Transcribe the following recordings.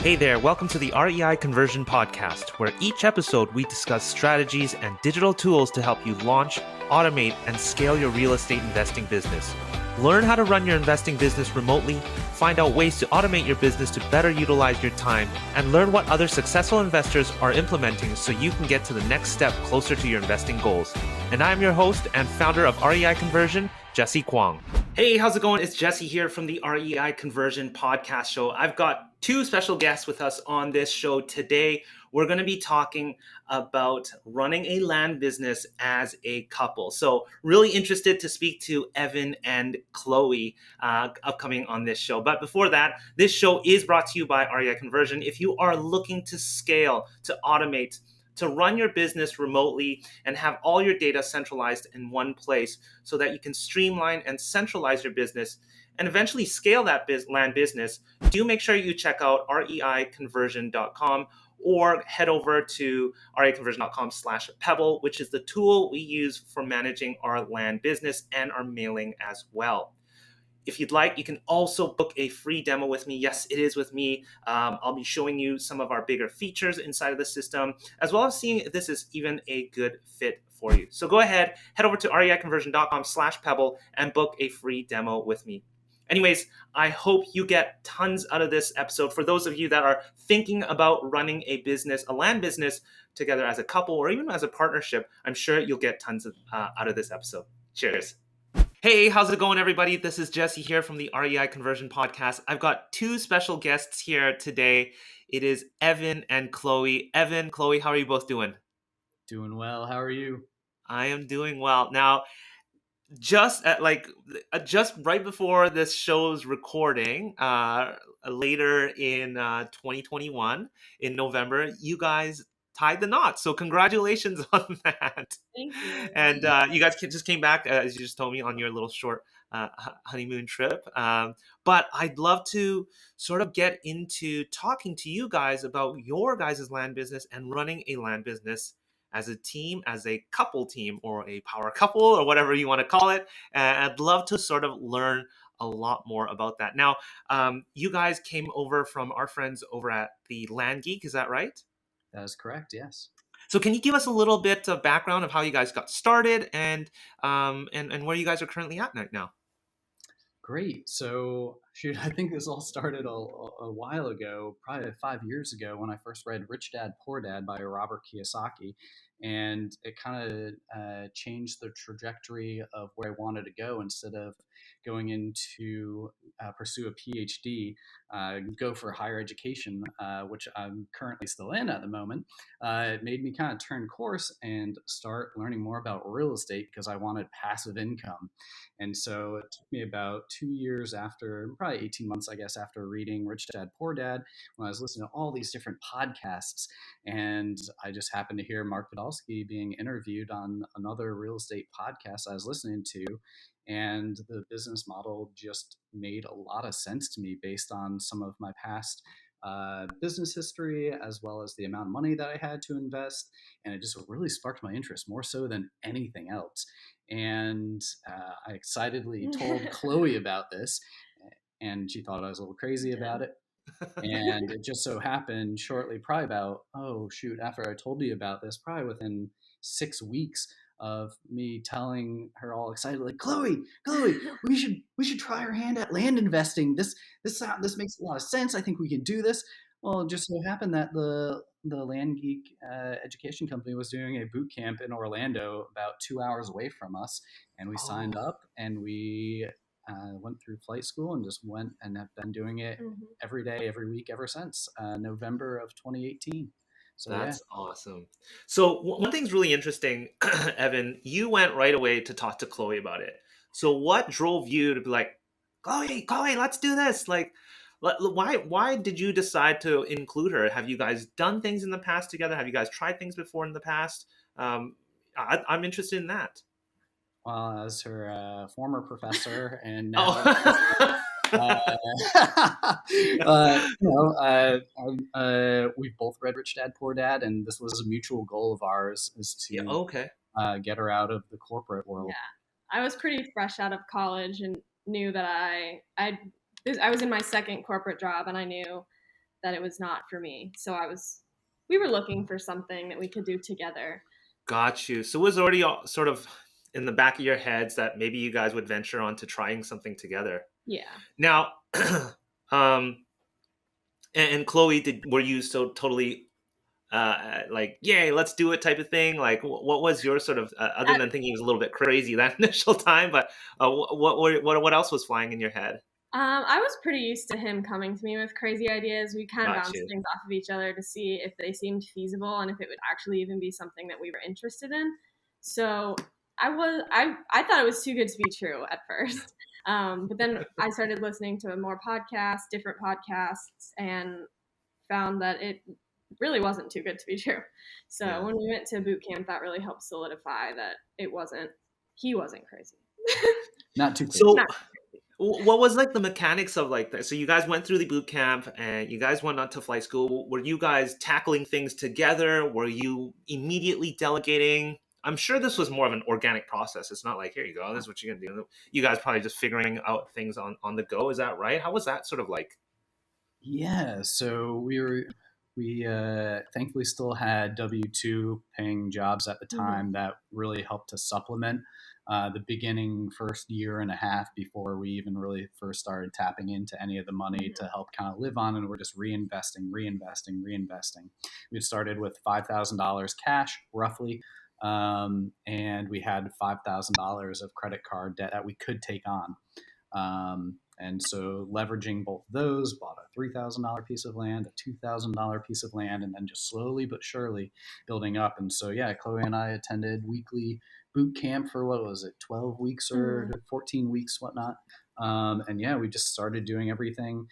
Hey there, welcome to the REI Conversion Podcast, where each episode we discuss strategies and digital tools to help you launch, automate, and scale your real estate investing business. Learn how to run your investing business remotely, find out ways to automate your business to better utilize your time, and learn what other successful investors are implementing so you can get to the next step closer to your investing goals. And I'm your host and founder of REI Conversion, Jesse Kwong. Hey, how's it going? It's Jesse here from the REI Conversion Podcast Show. I've got two special guests with us on this show today. We're going to be talking about running a land business as a couple. So really interested to speak to Evan and Chloe upcoming on this show. But before that, this show is brought to you by REI Conversion. If you are looking to scale, to automate, to run your business remotely and have all your data centralized in one place so that you can streamline and centralize your business and eventually scale that land business, do make sure you check out reiconversion.com or head over to reiconversion.com/pebble, which is the tool we use for managing our land business and our mailing as well. If you'd like, you can also book a free demo with me. Yes, it is with me. I'll be showing you some of our bigger features inside of the system, as well as seeing if this is even a good fit for you. So go ahead, head over to reiconversion.com/pebble and book a free demo with me. Anyways, I hope you get tons out of this episode. For those of you that are thinking about running a business, a land business together as a couple or even as a partnership, I'm sure you'll get tons out of this episode. Cheers. Hey, how's it going, everybody? This is Jesse here from the REI Conversion Podcast. I've got two special guests here today. It is Evan and Chloe. Evan, Chloe, how are you both doing? Doing well. How are you? I am doing well. Now, just right before this show's recording, later in 2021, in November, you guys tied the knot. So congratulations on that. Thank you. And you guys just came back, as you just told me, on your little short honeymoon trip. But I'd love to sort of get into talking to you guys about your guys' land business and running a land business as a team, as a couple team, or a power couple, or whatever you want to call it. And I'd love to sort of learn a lot more about that. Now, you guys came over from our friends over at the Land Geek, is that right? That is correct, yes. So can you give us a little bit of background of how you guys got started and where you guys are currently at right now? Great. So, I think this all started a while ago, probably 5 years ago, when I first read Rich Dad, Poor Dad by Robert Kiyosaki. And it kind of changed the trajectory of where I wanted to go. Instead of going into pursue a PhD, go for higher education, which I'm currently still in at the moment. It made me kind of turn course and start learning more about real estate because I wanted passive income. And so it took me about 2 years after, probably 18 months, I guess, after reading Rich Dad, Poor Dad, when I was listening to all these different podcasts. And I just happened to hear Mark Podolsky being interviewed on another real estate podcast I was listening to. And the business model just made a lot of sense to me based on some of my past business history, as well as the amount of money that I had to invest. And it just really sparked my interest more so than anything else. And I excitedly told Chloe about this, and she thought I was a little crazy about it. And it just so happened shortly, probably about, after I told you about this, probably within 6 weeks of me telling her all excited, like, Chloe, we should try our hand at land investing. This makes a lot of sense. I think we can do this. Well, it just so happened that the Land Geek education company was doing a boot camp in Orlando, about 2 hours away from us, and we signed up, and we went through flight school and just went and have been doing it every day, every week, ever since November of 2018. So that's awesome. So one thing's really interesting, Evan, you went right away to talk to Chloe about it. So what drove you to be like, Chloe, let's do this? Like, why did you decide to include her? Have you guys done things in the past together? Have you guys tried things before in the past? I'm interested in that. Well, as her former professor and now we've both read Rich Dad, Poor Dad, and this was a mutual goal of ours, is to get her out of the corporate world. Yeah, I was pretty fresh out of college and knew that I was in my second corporate job, and I knew that it was not for me. So we were looking for something that we could do together. Got you. So it was already sort of in the back of your heads that maybe you guys would venture on to trying something together. Yeah. Now, um, and Chloe, were you so totally like, yay, let's do it type of thing? Like, what was your sort of, other than thinking it was a little bit crazy that initial time, but what else was flying in your head? I was pretty used to him coming to me with crazy ideas. We kind of Got bounced you. things off of each other to see if they seemed feasible and if it would actually even be something that we were interested in. So I thought it was too good to be true at first. But then I started listening to more podcasts, different podcasts, and found that it really wasn't too good to be true. So Yeah. when we went to boot camp, that really helped solidify that he wasn't crazy. Not too crazy. So Not what was like the mechanics of like that? So you guys went through the boot camp and you guys went on to flight school. Were you guys tackling things together? Were you immediately delegating? I'm sure this was more of an organic process. It's not like, here you go, this is what you're gonna do. You guys probably just figuring out things on the go. Is that right? How was that sort of like? Yeah, so we thankfully still had W-2 paying jobs at the time that really helped to supplement the beginning first year and a half before we even really first started tapping into any of the money to help kind of live on, and we're just reinvesting. We had started with $5,000 cash roughly, and we had $5,000 of credit card debt that we could take on. And so leveraging both of those, bought a $3,000 piece of land, a $2,000 piece of land, and then just slowly but surely building up. And so, yeah, Chloe and I attended weekly boot camp for, what was it, 12 weeks or 14 weeks, whatnot. And yeah, we just started doing everything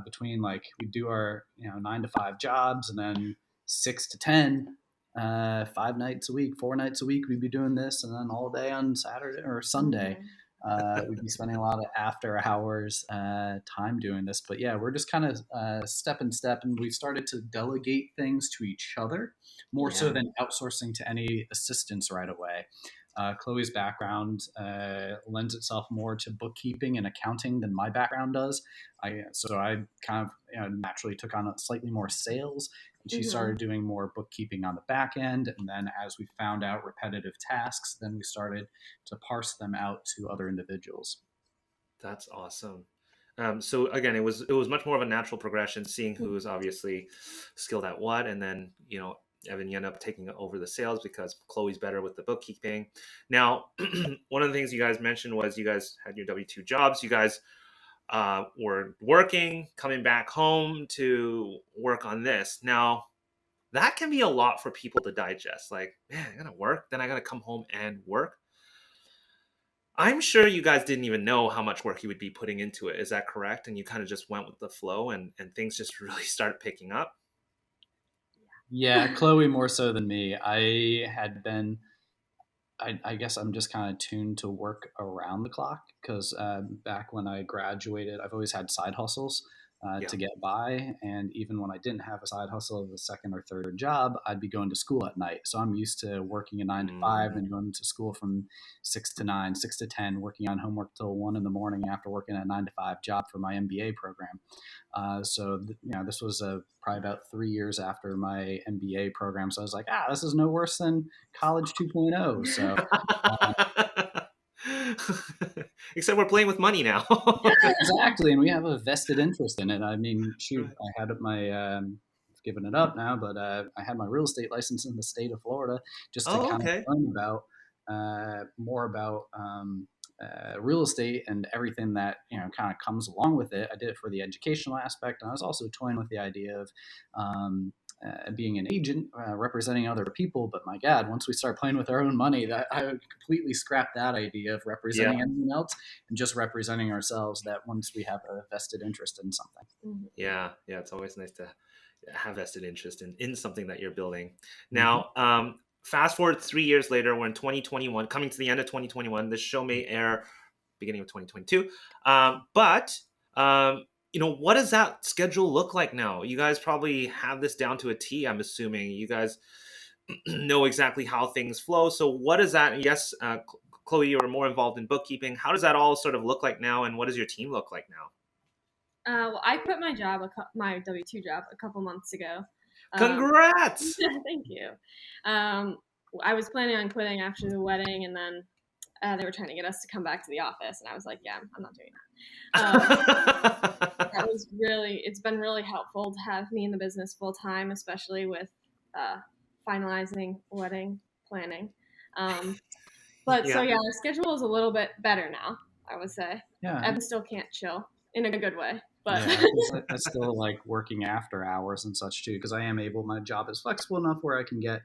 between, like, we do our 9 to 5 jobs, and then 6 to 10, 5 nights a week, 4 nights a week, we'd be doing this, and then all day on Saturday or Sunday. We'd be spending a lot of after hours time doing this. But yeah, we're just kind of step in step, and we've started to delegate things to each other more so than outsourcing to any assistants right away. Chloe's background lends itself more to bookkeeping and accounting than my background does. So I kind of naturally took on slightly more sales, and she started doing more bookkeeping on the back end. And then as we found out repetitive tasks, then we started to parse them out to other individuals. That's awesome. So again, it was much more of a natural progression, seeing who is obviously skilled at what, and then Evan, you end up taking over the sales because Chloe's better with the bookkeeping. Now, one of the things you guys mentioned was you guys had your W-2 jobs. You guys were working, coming back home to work on this. Now, that can be a lot for people to digest. Like, man, I gotta work, then I gotta come home and work. I'm sure you guys didn't even know how much work you would be putting into it. Is that correct? And you kind of just went with the flow, and things just really started picking up? Yeah, Chloe more so than me. I guess I'm just kind of tuned to work around the clock because back when I graduated, I've always had side hustles to get by. And even when I didn't have a side hustle of a second or third job, I'd be going to school at night. So I'm used to working a 9 to 5 and going to school from 6 to 9, 6 to 10, working on homework till 1 in the morning after working a 9 to 5 job for my MBA program. This was probably about 3 years after my MBA program. So I was like, this is no worse than college 2.0. So except we're playing with money now. yeah, exactly, and we have a vested interest in it. I mean, shoot, I had my given it up now, but I had my real estate license in the state of Florida just to kind of Okay. learn about more about real estate and everything that kind of comes along with it. I did it for the educational aspect, and I was also toying with the idea of being an agent representing other people. But my God, once we start playing with our own money, that I would completely scrap that idea of representing anyone else and just representing ourselves. That once we have a vested interest in something. Yeah, it's always nice to have vested interest in something that you're building. Now, fast forward 3 years later, we're in 2021, coming to the end of 2021. This show may air beginning of 2022. But what does that schedule look like now? You guys probably have this down to a T, I'm assuming. You guys know exactly how things flow. So what is that? Yes, Chloe, you are more involved in bookkeeping. How does that all sort of look like now, and what does your team look like now? Well, I quit my job, my W-2 job, a couple months ago. Congrats! Thank you. I was planning on quitting after the wedding, and then they were trying to get us to come back to the office, and I was like, yeah, I'm not doing that. It's been really helpful to have me in the business full time, especially with finalizing wedding planning. But so Yeah. yeah, the schedule is a little bit better now, I would say. Yeah. Evan still can't chill in a good way, but Yeah, 'cause I still like working after hours and such too, because I am able, my job is flexible enough where I can get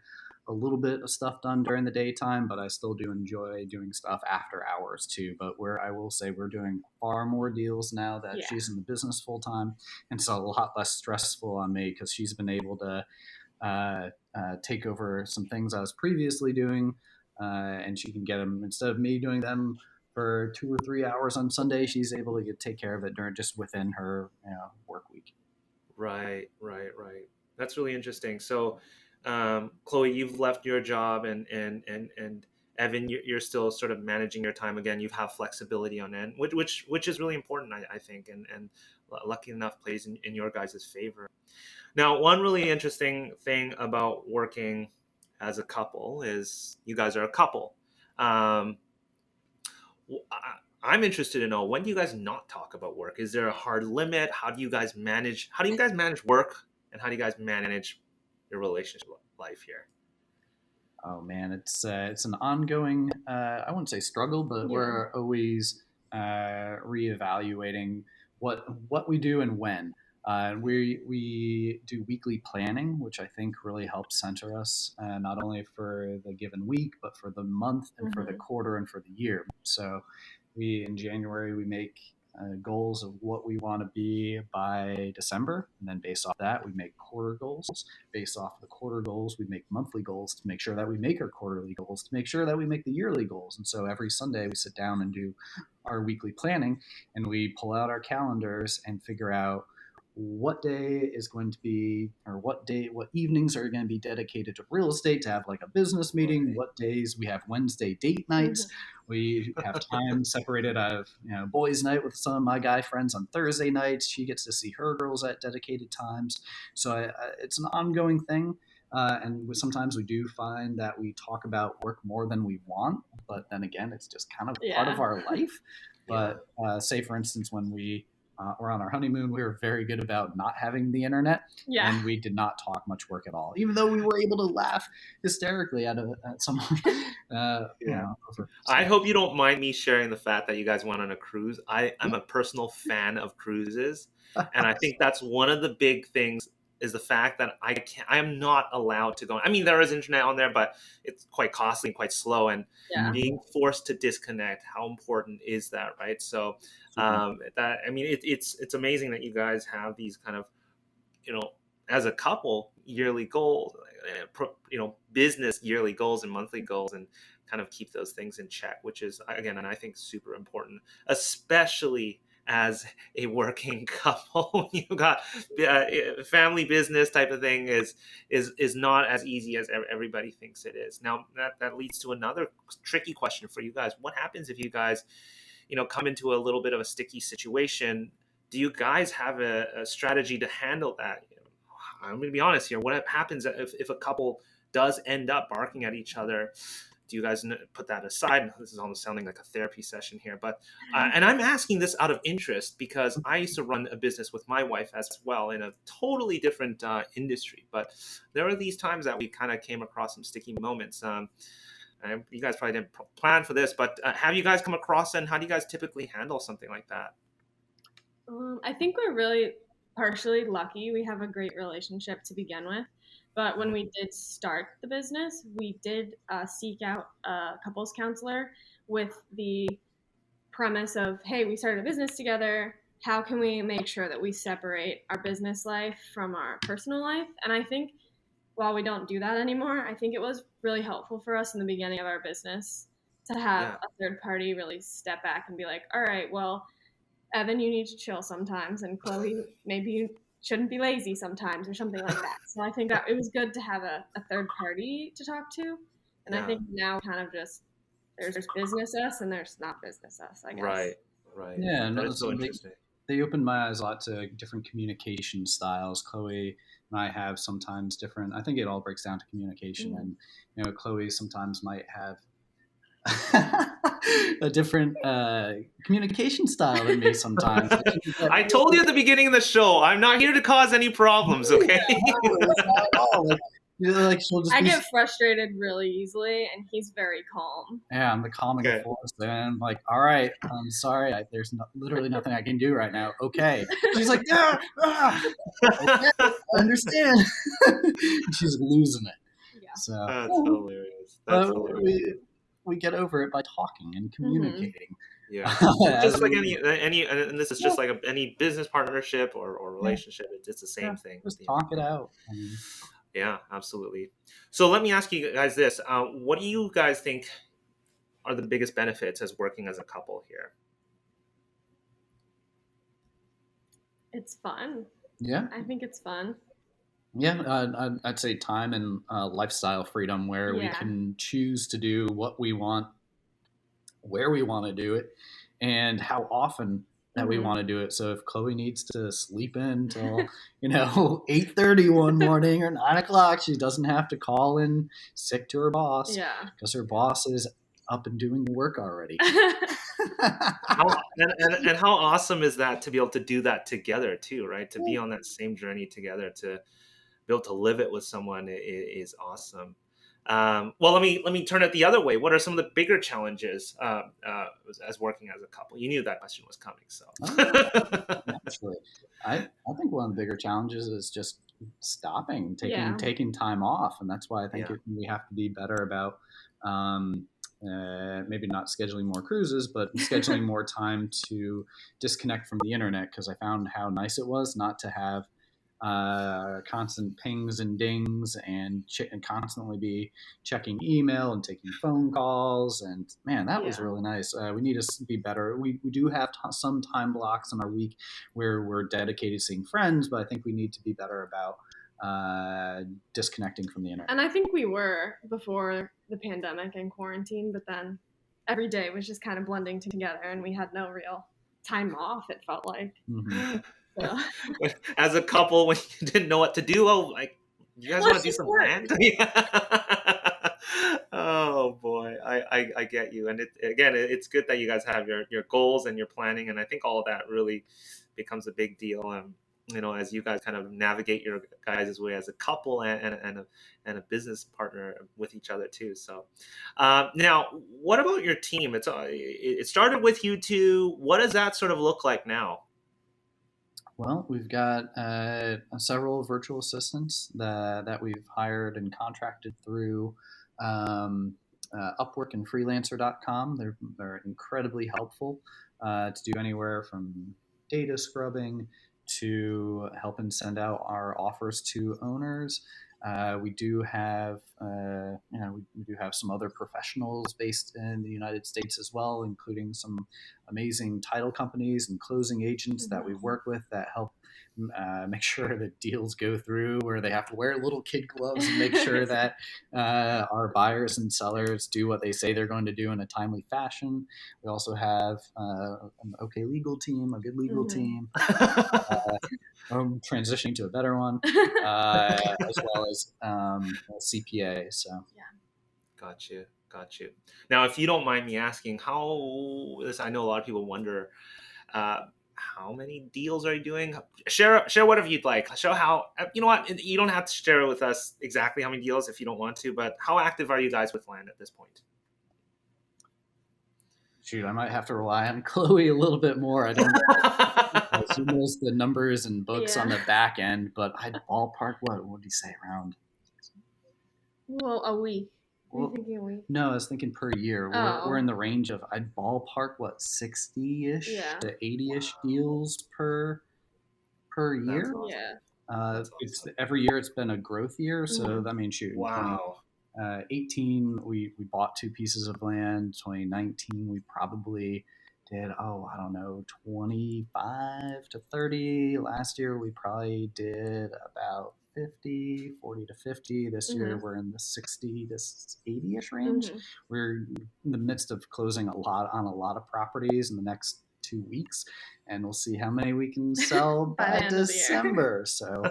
a little bit of stuff done during the daytime, but I still do enjoy doing stuff after hours too. But where I will say we're doing far more deals now that yeah. she's in the business full time, and so a lot less stressful on me because she's been able to take over some things I was previously doing, and she can get them instead of me doing them for 2 or 3 hours on Sunday. She's able to take care of it during just within her work week. Right. That's really interesting. So, Chloe, you've left your job, and Evan, you're still sort of managing your time again. You have flexibility on it, which is really important, I think, and lucky enough plays in your guys' favor. Now, one really interesting thing about working as a couple is you guys are a couple. Um, I'm interested to know, when do you guys not talk about work? Is there a hard limit? How do you guys manage work, and how do you guys manage your relationship life here? Oh man, it's an ongoing I wouldn't say struggle, but we're always reevaluating what we do and when. We do weekly planning, which I think really helps center us, not only for the given week, but for the month and for the quarter and for the year. So in January, we make goals of what we want to be by December. And then based off that, we make quarter goals. Based off the quarter goals, we make monthly goals to make sure that we make our quarterly goals, to make sure that we make the yearly goals. And so every Sunday, we sit down and do our weekly planning, and we pull out our calendars and figure out what day is going to be, or what evenings are going to be dedicated to real estate, to have like a business meeting. What days we have Wednesday date nights. We have time separated. I have boys' night with some of my guy friends on Thursday nights. She gets to see her girls at dedicated times. So it's an ongoing thing. And sometimes we do find that we talk about work more than we want, but then again, it's just kind of part of our life. But say, for instance, when we were on our honeymoon, we were very good about not having the internet, and we did not talk much work at all, even though we were able to laugh hysterically at someone. I hope you don't mind me sharing the fact that you guys went on a cruise. I'm a personal fan of cruises, and I think that's one of the big things, is the fact that I am not allowed to go. I mean, there is internet on there, but it's quite costly and quite slow, and being forced to disconnect, how important is that, right? So it's amazing that you guys have these kind of, as a couple, yearly goals, business yearly goals and monthly goals, and kind of keep those things in check, which is, again, and I think super important, especially as a working couple. You got family business type of thing is not as easy as everybody thinks it is. Now that leads to another tricky question for you guys. What happens if you guys come into a little bit of a sticky situation? Do you guys have a strategy to handle that? I'm going to be honest here. What happens if a couple does end up barking at each other? Do you guys put that aside? This is almost sounding like a therapy session here, but and I'm asking this out of interest because I used to run a business with my wife as well in a totally different industry. But there are these times that we kind of came across some sticky moments. You guys probably didn't plan for this, but have you guys come across, and how do you guys typically handle something like that? I think we're really partially lucky. We have a great relationship to begin with. But when we did start the business, we did seek out a couples counselor with the premise of, hey, we started a business together. How can we make sure that we separate our business life from our personal life? And I think while we don't do that anymore, I think it was really helpful for us in the beginning of our business to have a third party really step back and be like, all right, well, Evan, you need to chill sometimes, and Chloe, maybe you shouldn't be lazy sometimes, or something like that. So I think that it was good to have a third party to talk to, and I think now kind of just there's business us and there's not business us, I guess. Right. Yeah, and That is so interesting. they opened my eyes a lot to different communication styles. Chloe and I have sometimes different. I think it all breaks down to communication, and Chloe sometimes might have a different communication style than me sometimes. I told you at the beginning of the show, I'm not here to cause any problems, okay? No, it's not at all. Like she'll just I get frustrated really easily, and he's very calm. Yeah, I'm the calming force. And I'm like, all right, I'm sorry. There's literally nothing I can do right now. Okay. She's like, okay, I understand. She's losing it. Yeah. So That's hilarious. That's hilarious. We get over it by talking and communicating. Yeah, just like any, and this is just like any business partnership or relationship. It's the same thing. Just talk it out. Yeah, absolutely. So let me ask you guys this: what do you guys think are the biggest benefits as working as a couple here? It's fun. Yeah, I think it's fun. Yeah, I'd say time and lifestyle freedom, where we can choose to do what we want, where we want to do it, and how often that we want to do it. So if Chloe needs to sleep in till 8:30 one morning or 9 o'clock, she doesn't have to call in sick to her boss. Yeah, because her boss is up and doing the work already. And how awesome is that to be able to do that together too, right? To be on that same journey together, to be able to live it with someone is awesome. Well, let me turn it the other way. What are some of the bigger challenges as working as a couple? You knew that question was coming, so. Naturally, I think one of the bigger challenges is just stopping, taking time off, and that's why I think we have to be better about maybe not scheduling more cruises, but scheduling more time to disconnect from the internet, because I found how nice it was not to have constant pings and dings and constantly be checking email and taking phone calls. And man, that was really nice. We need to be better. We do have some time blocks in our week where we're dedicated to seeing friends, but I think we need to be better about disconnecting from the internet. And I think we were before the pandemic and quarantine, but then every day was just kind of blending together, and we had no real time off, it felt like. Mm-hmm. So. As a couple, when you didn't know what to do, you guys want to do some land? Oh boy, I get you. And it's good that you guys have your goals and your planning, and I think all of that really becomes a big deal. As you guys kind of navigate your guys' way as a couple and a business partner with each other too. So now, what about your team? It started with you two. What does that sort of look like now? Well, we've got several virtual assistants that we've hired and contracted through Upwork and freelancer.com. They're incredibly helpful to do anywhere from data scrubbing to helping send out our offers to owners. We do have we do have some other professionals based in the United States as well, including some amazing title companies and closing agents that we work with that help make sure that deals go through, where they have to wear little kid gloves and make sure that our buyers and sellers do what they say they're going to do in a timely fashion. We also have an okay legal team, a good legal team. I'm transitioning to a better one, as well as a CPA. So Got you. Now, if you don't mind me asking, I know a lot of people wonder, how many deals are you doing? Share whatever you'd like. Show how, you know what, you don't have to share with us exactly how many deals if you don't want to, but how active are you guys with land at this point? Shoot, I might have to rely on Chloe a little bit more. I don't she knows the numbers and books on the back end, but I'd ballpark, what do you say, around? Well, a week. Are you thinking a week? No, I was thinking per year. We're in the range of, I'd ballpark, 60-ish to 80-ish deals per year. Awesome. It's every year it's been a growth year, so that means wow. 2018 we bought 2 pieces of land. 2019 we probably did 25 to 30. Last year we probably did about 40 to 50. This year we're in the 60 to 80-ish range. We're in the midst of closing on a lot of properties in the next 2 weeks, and we'll see how many we can sell by December. So,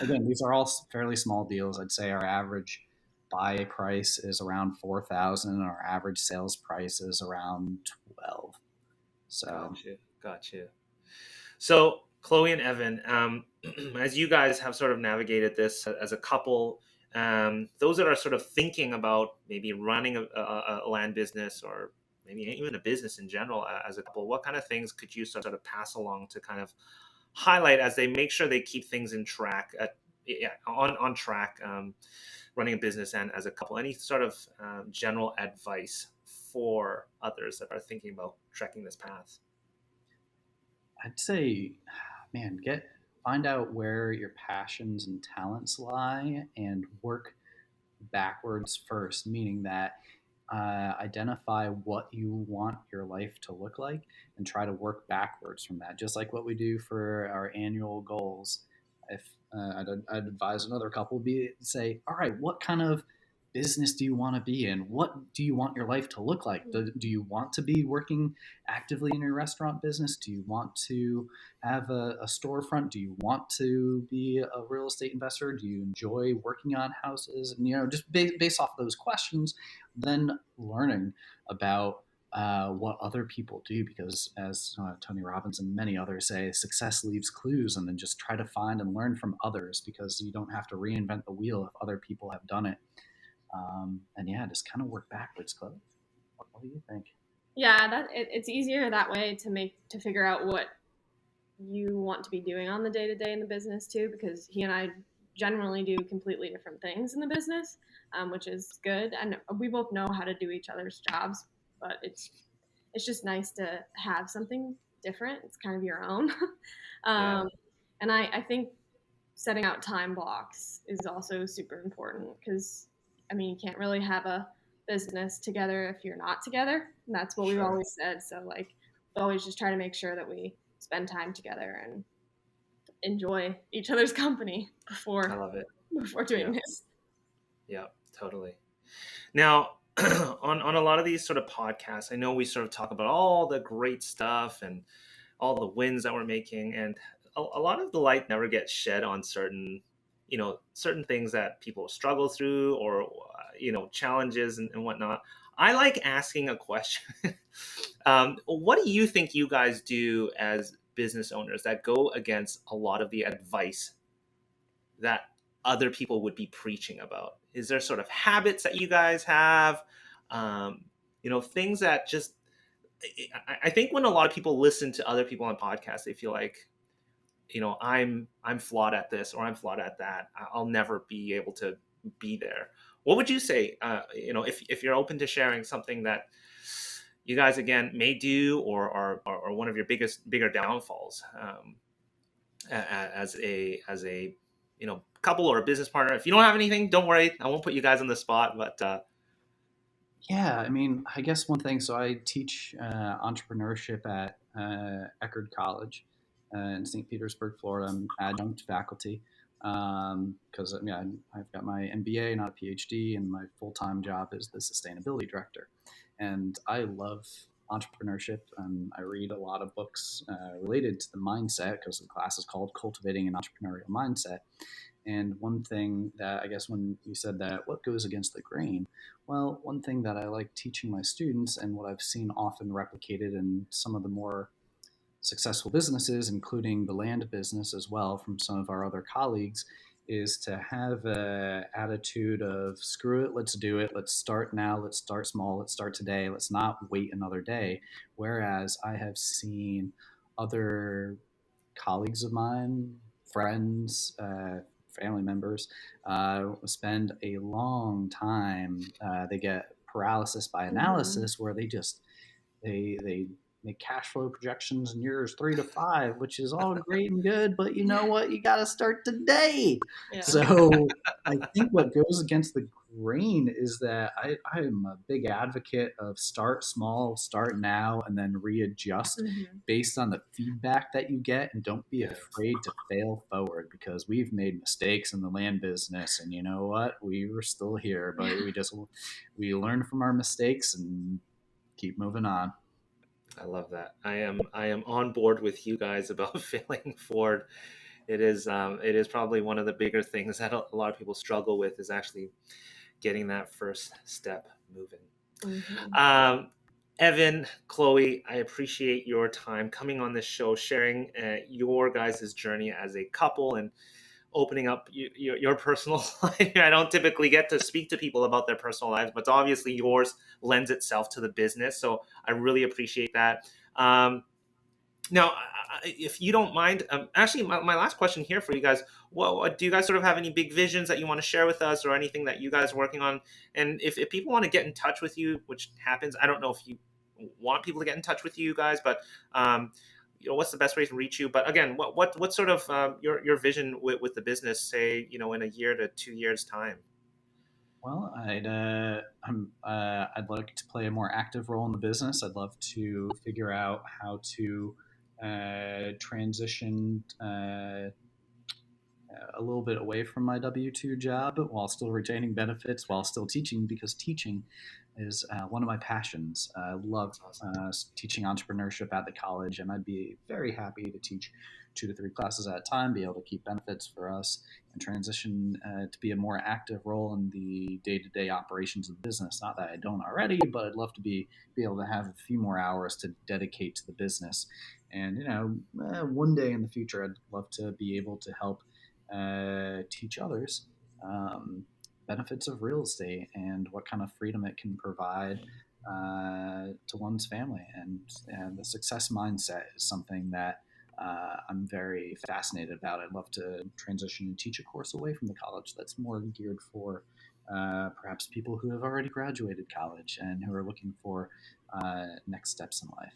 again, these are all fairly small deals. I'd say our average buy price is around 4,000, and our average sales price is around 12. So, Gotcha. So, Chloe and Evan, as you guys have sort of navigated this as a couple, those that are sort of thinking about maybe running a land business or maybe even a business in general as a couple, what kind of things could you sort of pass along to kind of highlight as they make sure they keep things on track, running a business and as a couple? Any sort of general advice for others that are thinking about trekking this path? I'd say, man, find out where your passions and talents lie and work backwards first, meaning that identify what you want your life to look like and try to work backwards from that, just like what we do for our annual goals. If I'd advise another couple say, all right, what kind of business do you want to be in? What do you want your life to look like? Do you want to be working actively in your restaurant business? Do you want to have a storefront? Do you want to be a real estate investor? Do you enjoy working on houses? And, just based off those questions, then learning about what other people do, because as Tony Robbins and many others say, success leaves clues, and then just try to find and learn from others, because you don't have to reinvent the wheel if other people have done it. Just kind of work backwards, Chloe. What do you think? Yeah, it's easier that way to figure out what you want to be doing on the day-to-day in the business too, because he and I generally do completely different things in the business, which is good, and we both know how to do each other's jobs, but it's just nice to have something different. It's kind of your own. And I think setting out time blocks is also super important, because you can't really have a business together if you're not together, and that's what we've always said. So we always just try to make sure that we spend time together and enjoy each other's company before doing this. Yeah, totally. Now, on a lot of these sort of podcasts, I know we sort of talk about all the great stuff and all the wins that we're making, and a lot of the light never gets shed on certain things that people struggle through, or challenges and whatnot. I like asking a question. What do you think you guys do as business owners that go against a lot of the advice that other people would be preaching about? Is there sort of habits that you guys have? Things that just, I think when a lot of people listen to other people on podcasts, they feel like, I'm flawed at this, or I'm flawed at that. I'll never be able to be there. What would you say, if you're open to sharing something that you guys, again, may do, or one of your bigger downfalls as a couple or a business partner? If you don't have anything, don't worry. I won't put you guys on the spot, but I guess one thing. So I teach entrepreneurship at Eckerd College in St. Petersburg, Florida. I'm adjunct faculty because I've got my MBA, not a PhD, and my full-time job is the sustainability director. And I love entrepreneurship. I read a lot of books related to the mindset, because the class is called Cultivating an Entrepreneurial Mindset. And one thing that, I guess, when you said that, what goes against the grain? Well, one thing that I like teaching my students, and what I've seen often replicated in some of the more successful businesses, including the land business as well, from some of our other colleagues, is to have an attitude of, screw it, let's do it, let's start now, let's start small, let's start today, let's not wait another day. Whereas I have seen other colleagues of mine, friends, family members, spend a long time. They get paralysis by analysis, where they make cash flow projections in years 3 to 5, which is all great and good, but you know what? You got to start today. Yeah. So I think what goes against the grain is that I'm a big advocate of start small, start now, and then readjust based on the feedback that you get, and don't be afraid to fail forward, because we've made mistakes in the land business, and you know what? We were still here, but we learn from our mistakes and keep moving on. I love that. I am on board with you guys about failing forward. It is probably one of the bigger things that a lot of people struggle with is actually getting that first step moving. Mm-hmm. Evan, Chloe, I appreciate your time coming on this show, sharing your guys' journey as a couple and opening up your personal life. I don't typically get to speak to people about their personal lives, but obviously yours lends itself to the business. So I really appreciate that. Now, if you don't mind, actually, my last question here for you guys, do you guys sort of have any big visions that you want to share with us or anything that you guys are working on? And if people want to get in touch with you, which happens, I don't know if you want people to get in touch with you guys, but what's the best way to reach you? But again, what sort of your vision with the business, say, in a year to 2 years time? Well, I'd like to play a more active role in the business. I'd love to figure out how to transition a little bit away from my W-2 job while still retaining benefits, while still teaching, because teaching is one of my passions. I love teaching entrepreneurship at the college, and I'd be very happy to teach 2 to 3 classes at a time, be able to keep benefits for us, and transition to be a more active role in the day-to-day operations of the business. Not that I don't already, but I'd love to be able to have a few more hours to dedicate to the business. And one day in the future, I'd love to be able to help teach others benefits of real estate and what kind of freedom it can provide to one's family. And the success mindset is something that I'm very fascinated about. I'd love to transition and teach a course away from the college that's more geared for perhaps people who have already graduated college and who are looking for next steps in life.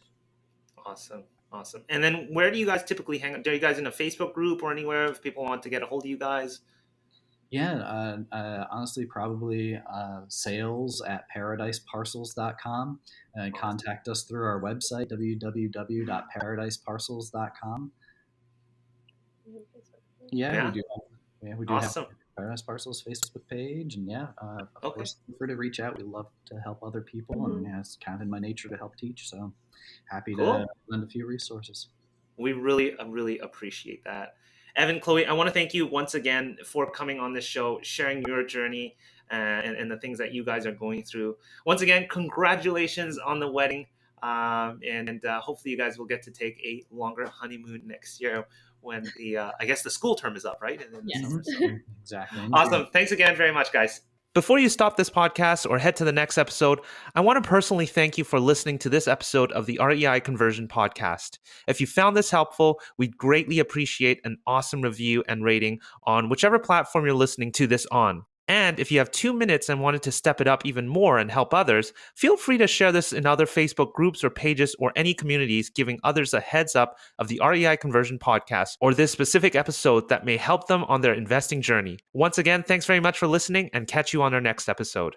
Awesome. And then where do you guys typically hang out? Are you guys in a Facebook group or anywhere if people want to get a hold of you guys? Yeah, honestly, probably sales at paradiseparcels.com. Contact us through our website, www.paradiseparcels.com. Yeah, we do Awesome. have Paradise Parcels Facebook page, and of course, feel free to reach out. We love to help other people, and it's kind of in my nature to help teach. So happy to lend a few resources. We really appreciate that. Evan, Chloe, I want to thank you once again for coming on this show, sharing your journey and the things that you guys are going through. Once again, congratulations on the wedding. And hopefully you guys will get to take a longer honeymoon next year when I guess the school term is up, right? Yes. Exactly. Awesome. Thanks again very much, guys. Before you stop this podcast or head to the next episode, I want to personally thank you for listening to this episode of the REI Conversion Podcast. If you found this helpful, we'd greatly appreciate an awesome review and rating on whichever platform you're listening to this on. And if you have 2 minutes and wanted to step it up even more and help others, feel free to share this in other Facebook groups or pages or any communities, giving others a heads up of the REI Conversion Podcast or this specific episode that may help them on their investing journey. Once again, thanks very much for listening and catch you on our next episode.